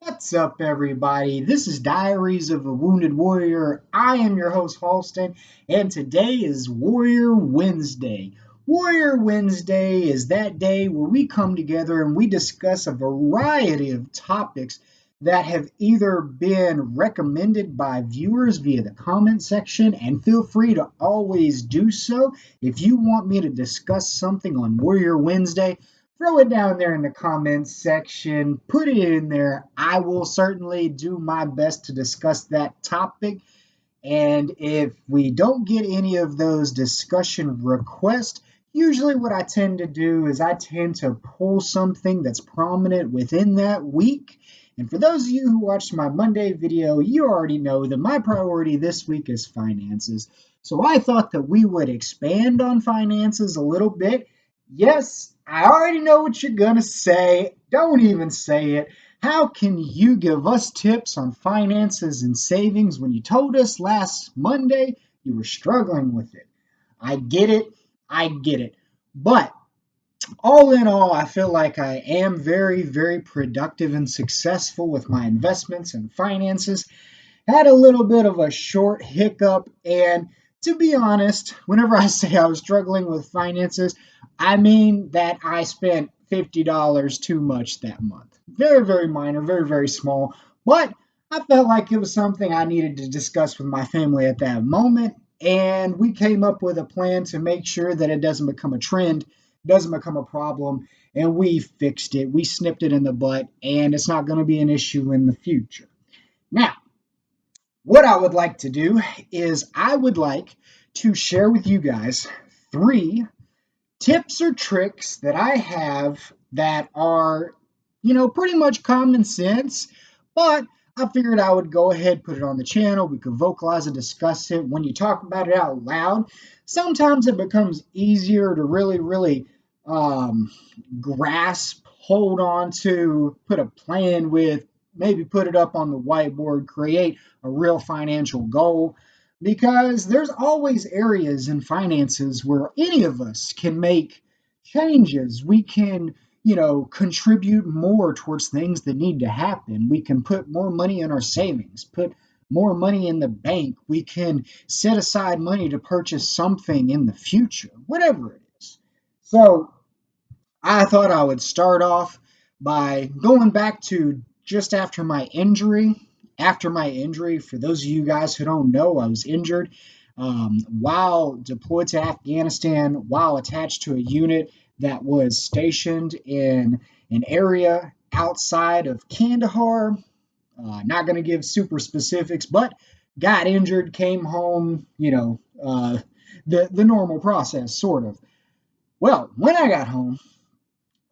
What's up, everybody? This is Diaries of a Wounded Warrior. I am your host, Halston, and today is Warrior Wednesday. Warrior Wednesday is that day where we come together and we discuss a variety of topics that have either been recommended by viewers via the comment section, and feel free to always do so. If you want me to discuss something on Warrior Wednesday, throw it down there in the comments section. Put it in there. I will certainly do my best to discuss that topic. And if we don't get any of those discussion requests, usually what I tend to do is I tend to pull something that's prominent within that week. And for those of you who watched my Monday video, you already know that my priority this week is finances. So I thought that we would expand on finances a little bit. Yes, I already know what you're going to say. Don't even say it. How can you give us tips on finances and savings when you told us last Monday you were struggling with it? I get it. I get it. But all in all, I feel like I am very, very productive and successful with my investments and finances. Had a little bit of a short hiccup, and to be honest, whenever I say I was struggling with finances, I mean that I spent $50 too much that month. Very, very minor, very, very small, but I felt like it was something I needed to discuss with my family at that moment, and we came up with a plan to make sure that it doesn't become a trend, doesn't become a problem, and we fixed it. We snipped it in the butt, and it's not going to be an issue in the future. Now, what I would like to do is I would like to share with you guys three tips or tricks that I have that are, pretty much common sense, but I figured I would go ahead, put it on the channel. We could vocalize and discuss it. When you talk about it out loud, sometimes it becomes easier to really, really grasp, hold on to, put a plan with, maybe put it up on the whiteboard, create a real financial goal. Because there's always areas in finances where any of us can make changes. We can, contribute more towards things that need to happen. We can put more money in our savings, put more money in the bank. We can set aside money to purchase something in the future, whatever it is. So I thought I would start off by going back to just after my injury. After my injury, for those of you guys who don't know, I was injured while deployed to Afghanistan, while attached to a unit that was stationed in an area outside of Kandahar. Not going to give super specifics, but got injured, came home, the normal process, sort of. Well, when I got home,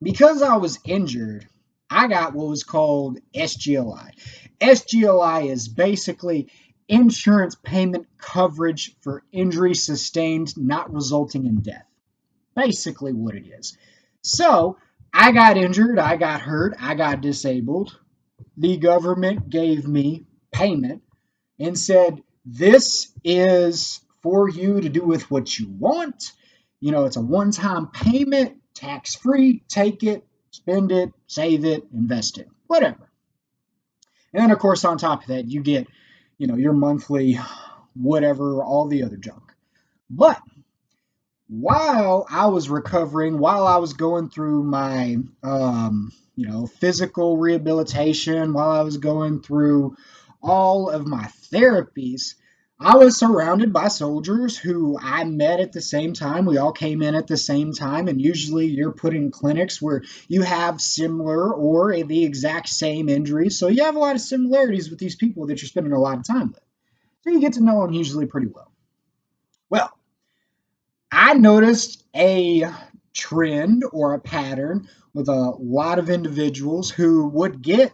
because I was injured, I got what was called SGLI. SGLI is basically insurance payment coverage for injury sustained not resulting in death. Basically, what it is. So, I got injured, I got hurt, I got disabled. The government gave me payment and said, this is for you to do with what you want. It's a one time payment, tax free. Take it, spend it, save it, invest it, whatever. And then, of course, on top of that, you get, your monthly whatever, all the other junk. But while I was recovering, while I was going through my, physical rehabilitation, while I was going through all of my therapies, I was surrounded by soldiers who I met at the same time. We all came in at the same time, and usually you're put in clinics where you have similar or the exact same injuries. So you have a lot of similarities with these people that you're spending a lot of time with. So you get to know them usually pretty well. Well, I noticed a trend or a pattern with a lot of individuals who would get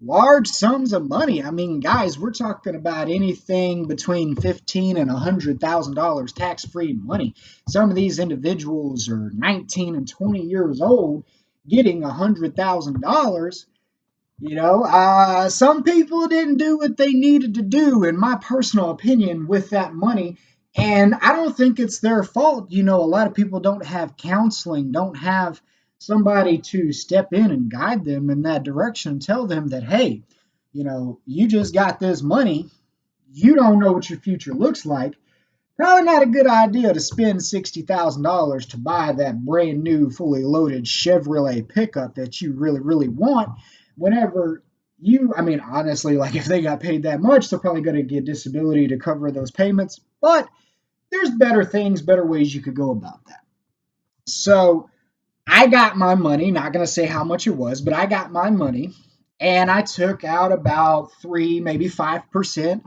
large sums of money. I mean, guys, we're talking about anything between $15,000 and $100,000 tax-free money. Some of these individuals are 19 and 20 years old, getting $100,000. Some people didn't do what they needed to do, in my personal opinion, with that money. And I don't think it's their fault. A lot of people don't have counseling, don't have somebody to step in and guide them in that direction, tell them that, hey, you just got this money, you don't know what your future looks like. Probably not a good idea to spend $60,000 to buy that brand new, fully loaded Chevrolet pickup that you really, really want. Whenever I mean, honestly, like if they got paid that much, they're probably going to get disability to cover those payments. But there's better things, better ways you could go about that. So I got my money, not going to say how much it was, but I got my money and I took out about 3, maybe 5%,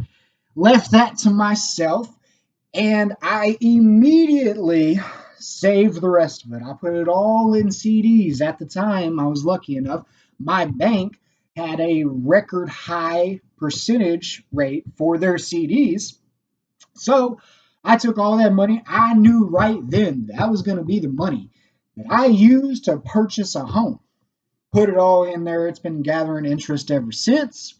left that to myself, and I immediately saved the rest of it. I put it all in CDs. At the time, I was lucky enough, my bank had a record high percentage rate for their CDs. So I took all that money. I knew right then that was going to be the money that I used to purchase a home. Put it all in there. It's been gathering interest ever since.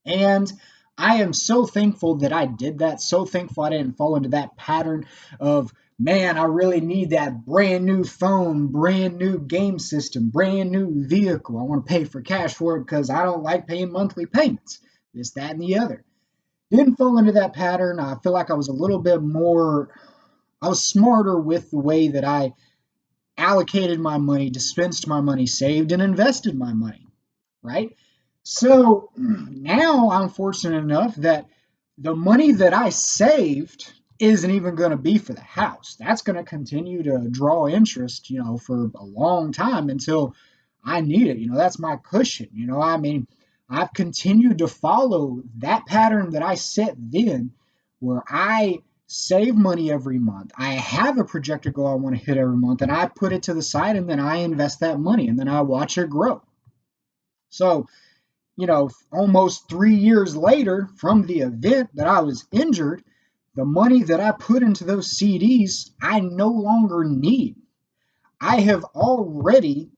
And I am so thankful that I did that. So thankful I didn't fall into that pattern of, man, I really need that brand new phone, brand new game system, brand new vehicle. I want to pay for cash for it because I don't like paying monthly payments. This, that, and the other. Didn't fall into that pattern. I feel like I was a little bit more, I was smarter with the way that I allocated my money, dispensed my money, saved and invested my money, right? So now I'm fortunate enough that the money that I saved isn't even going to be for the house. That's going to continue to draw interest, for a long time until I need it. That's my cushion. I mean, I've continued to follow that pattern that I set then, where I save money every month. I have a projected goal I want to hit every month, and I put it to the side, and then I invest that money, and then I watch it grow. So, almost 3 years later from the event that I was injured, the money that I put into those CDs, I no longer need. I have already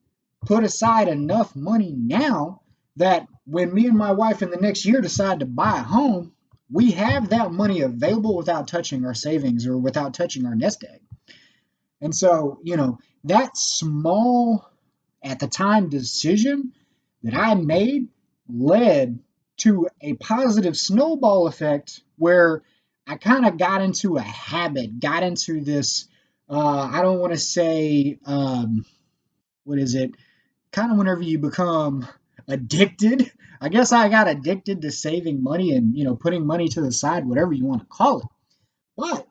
put aside enough money now that when me and my wife in the next year decide to buy a home, we have that money available without touching our savings or without touching our nest egg. And so, that small, at the time, decision that I made led to a positive snowball effect where I kind of got into a habit, got into this, I don't want to say, what is it? Kind of whenever you become addicted. I guess I got addicted to saving money and, putting money to the side, whatever you want to call it. But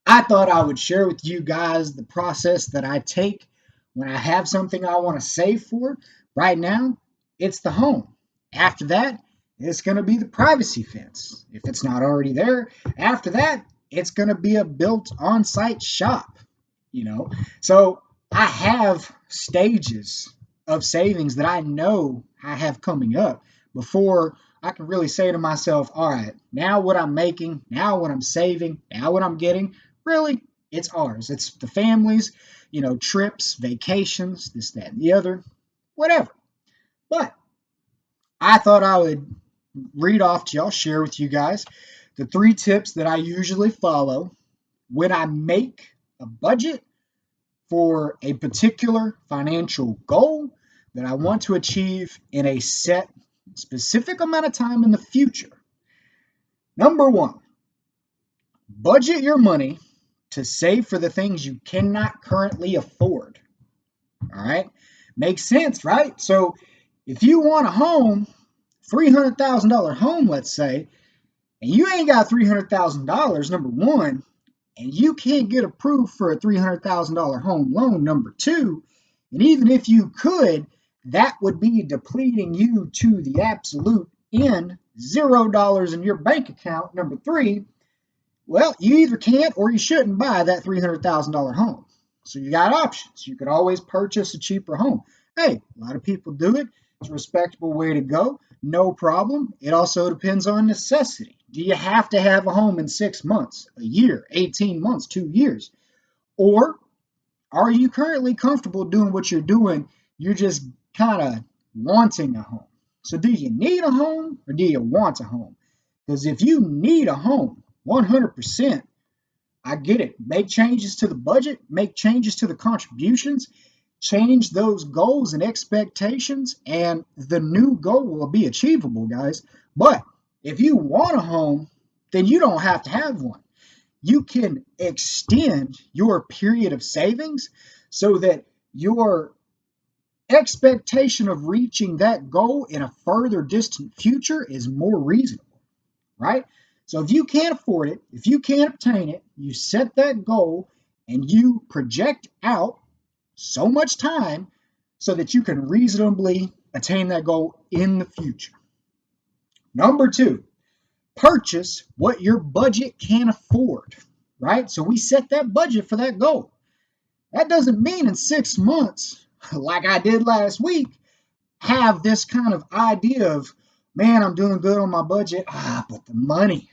I thought I would share with you guys the process that I take when I have something I want to save for. Right now, it's the home. After that, it's going to be the privacy fence. If it's not already there, after that, it's going to be a built on site shop, you know. So I have stages of savings that I know I have coming up before I can really say to myself, all right, now what I'm making, now what I'm saving, now what I'm getting, really, it's ours. It's the family's, trips, vacations, this, that, and the other, whatever. But I thought I would read off to y'all, share with you guys the 3 tips that I usually follow when I make a budget for a particular financial goal that I want to achieve in a set specific amount of time in the future. Number 1, budget your money to save for the things you cannot currently afford. All right? Makes sense, right? So if you want a home, $300,000 home, let's say, and you ain't got $300,000, number 1, and you can't get approved for a $300,000 home loan, number 2, and even if you could, that would be depleting you to the absolute end, $0 in your bank account, number 3. Well, you either can't or you shouldn't buy that $300,000 home. So you got options. You could always purchase a cheaper home. Hey, a lot of people do it. It's a respectable way to go. No problem. It also depends on necessity. Do you have to have a home in 6 months, a year, 18 months, 2 years? Or are you currently comfortable doing what you're doing? You're just kind of wanting a home. So do you need a home or do you want a home? Because if you need a home, 100%, I get it. Make changes to the budget, make changes to the contributions, change those goals and expectations, and the new goal will be achievable, guys. But if you want a home, then you don't have to have one. You can extend your period of savings so that your expectation of reaching that goal in a further distant future is more reasonable, right? So if you can't afford it, if you can't obtain it, you set that goal and you project out so much time so that you can reasonably attain that goal in the future. Number two, purchase what your budget can afford, right? So we set that budget for that goal. That doesn't mean in 6 months, like I did last week, have this kind of idea of, man, I'm doing good on my budget. But the money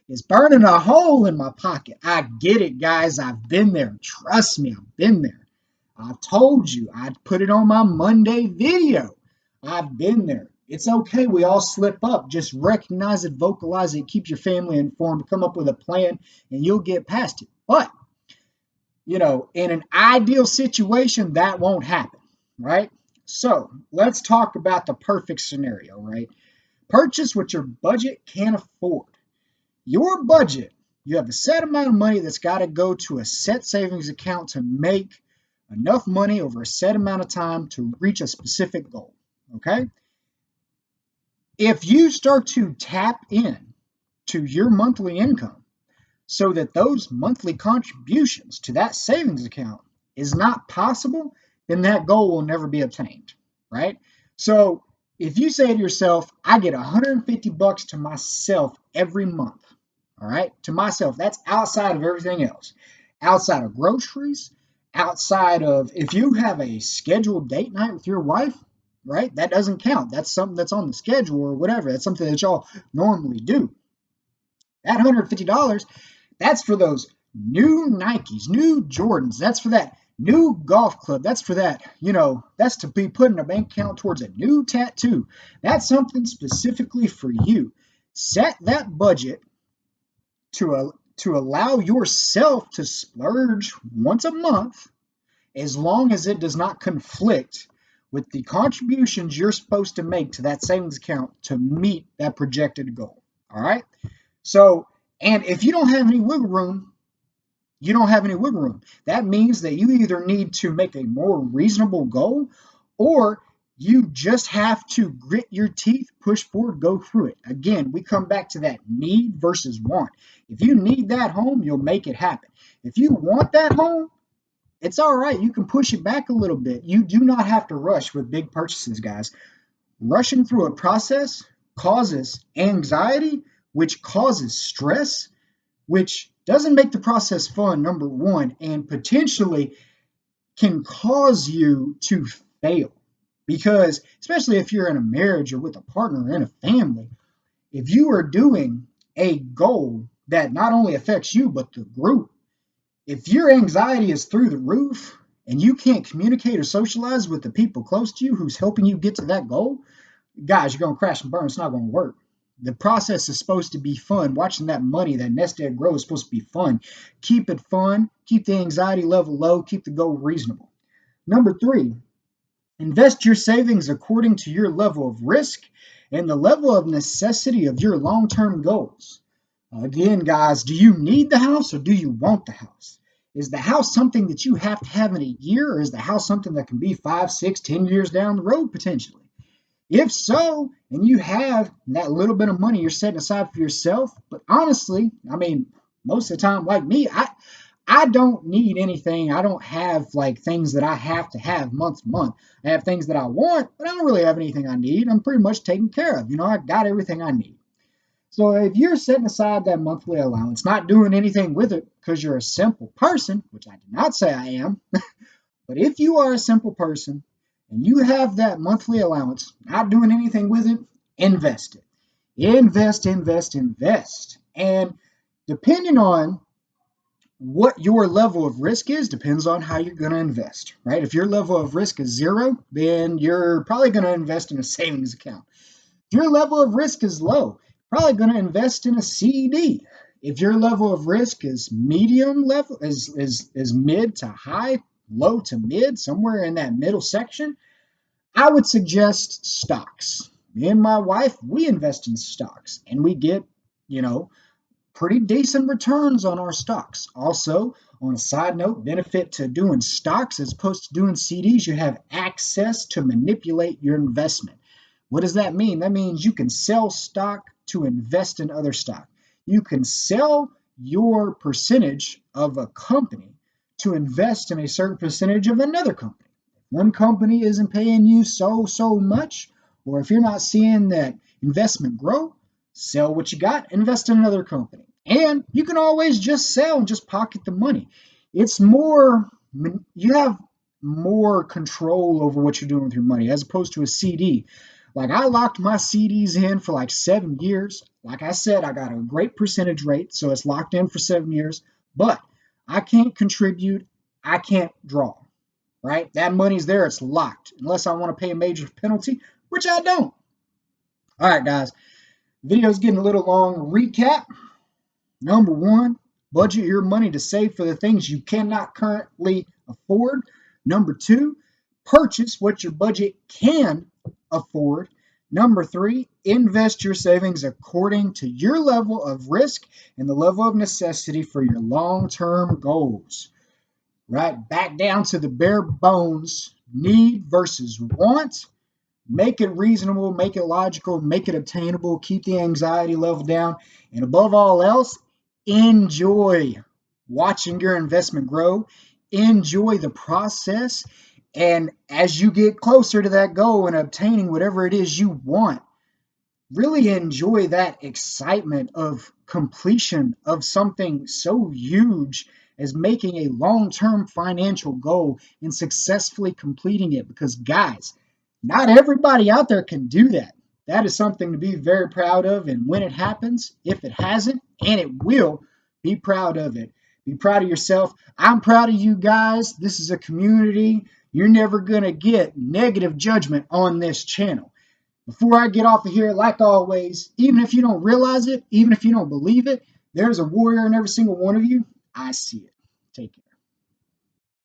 is burning a hole in my pocket. I get it, guys. I've been there. Trust me, I've been there. I've told you. I'd put it on my Monday video. I've been there. It's okay. We all slip up. Just recognize it, vocalize it, keep your family informed, come up with a plan, and you'll get past it. But, in an ideal situation, that won't happen, right? So let's talk about the perfect scenario, right? Purchase what your budget can afford. Your budget, you have a set amount of money that's got to go to a set savings account to make enough money over a set amount of time to reach a specific goal. Okay? If you start to tap in to your monthly income so that those monthly contributions to that savings account is not possible, then that goal will never be obtained, right? So if you say to yourself, I get $150 to myself every month, all right, to myself, that's outside of everything else, outside of groceries, outside of if you have a scheduled date night with your wife, right, that doesn't count. That's something that's on the schedule or whatever. That's something that y'all normally do. That $150, that's for those new Nikes, new Jordans. That's for that new golf club. That's for that, that's to be put in a bank account towards a new tattoo. That's something specifically for you. Set that budget to allow yourself to splurge once a month, as long as it does not conflict with the contributions you're supposed to make to that savings account to meet that projected goal. All right. So, and if you don't have any wiggle room, you don't have any wiggle room. That means that you either need to make a more reasonable goal, or you just have to grit your teeth, push forward, go through it. Again, we come back to that need versus want. If you need that home, you'll make it happen. If you want that home, it's all right. You can push it back a little bit. You do not have to rush with big purchases, guys. Rushing through a process causes anxiety, which causes stress, which doesn't make the process fun, number one, and potentially can cause you to fail. Because, especially if you're in a marriage or with a partner or in a family, if you are doing a goal that not only affects you, but the group, if your anxiety is through the roof and you can't communicate or socialize with the people close to you who's helping you get to that goal, guys, you're going to crash and burn. It's not going to work. The process is supposed to be fun. Watching that money, that nest egg grow is supposed to be fun. Keep it fun. Keep the anxiety level low. Keep the goal reasonable. Number three, invest your savings according to your level of risk and the level of necessity of your long-term goals. Again, guys, do you need the house or do you want the house? Is the house something that you have to have in a year, or is the house something that can be 5, 6, 10 years down the road potentially? If so, and you have that little bit of money you're setting aside for yourself, but honestly, I mean, most of the time, like me, I don't need anything. I don't have like things that I have to have month to month. I have things that I want, but I don't really have anything I need. I'm pretty much taken care of. I got everything I need. So if you're setting aside that monthly allowance, not doing anything with it because you're a simple person, which I did not say I am, but if you are a simple person and you have that monthly allowance, not doing anything with it, invest it. Invest, invest, invest. And depending on what your level of risk is, depends on how you're going to invest, right? If your level of risk is zero, then you're probably going to invest in a savings account. If your level of risk is low, probably going to invest in a CD. If your level of risk is medium level, is mid to high, low to mid, somewhere in that middle section, I would suggest stocks. Me and my wife, we invest in stocks and we get, you know, pretty decent returns on our stocks. Also, on a side note, benefit to doing stocks as opposed to doing CDs, you have access to manipulate your investment. What does that mean? That means you can sell stock to invest in other stock. You can sell your percentage of a company to invest in a certain percentage of another company. One company isn't paying you so much, or if you're not seeing that investment grow, sell what you got, invest in another company. And you can always just sell and just pocket the money. It's more, you have more control over what you're doing with your money as opposed to a CD. Like I locked my CDs in for like 7 years. Like I said, I got a great percentage rate, so it's locked in for 7 years. But I can't contribute, I can't draw, right? That money's there, it's locked, unless I want to pay a major penalty, which I don't. All right, guys, video's getting a little long. Recap. Number one, budget your money to save for the things you cannot currently afford. Number two, purchase what your budget can afford. Number three, invest your savings according to your level of risk and the level of necessity for your long term goals. Right back down to the bare bones, need versus want. Make it reasonable, make it logical, make it obtainable, keep the anxiety level down, and above all else, enjoy watching your investment grow. Enjoy the process. And as you get closer to that goal and obtaining whatever it is you want, really enjoy that excitement of completion of something so huge as making a long-term financial goal and successfully completing it. Because guys, not everybody out there can do that. That is something to be very proud of. And when it happens, if it hasn't, and it will, be proud of it. Be proud of yourself. I'm proud of you guys. This is a community. You're never going to get negative judgment on this channel. Before I get off of here, like always, even if you don't realize it, even if you don't believe it, there's a warrior in every single one of you. I see it. Take it.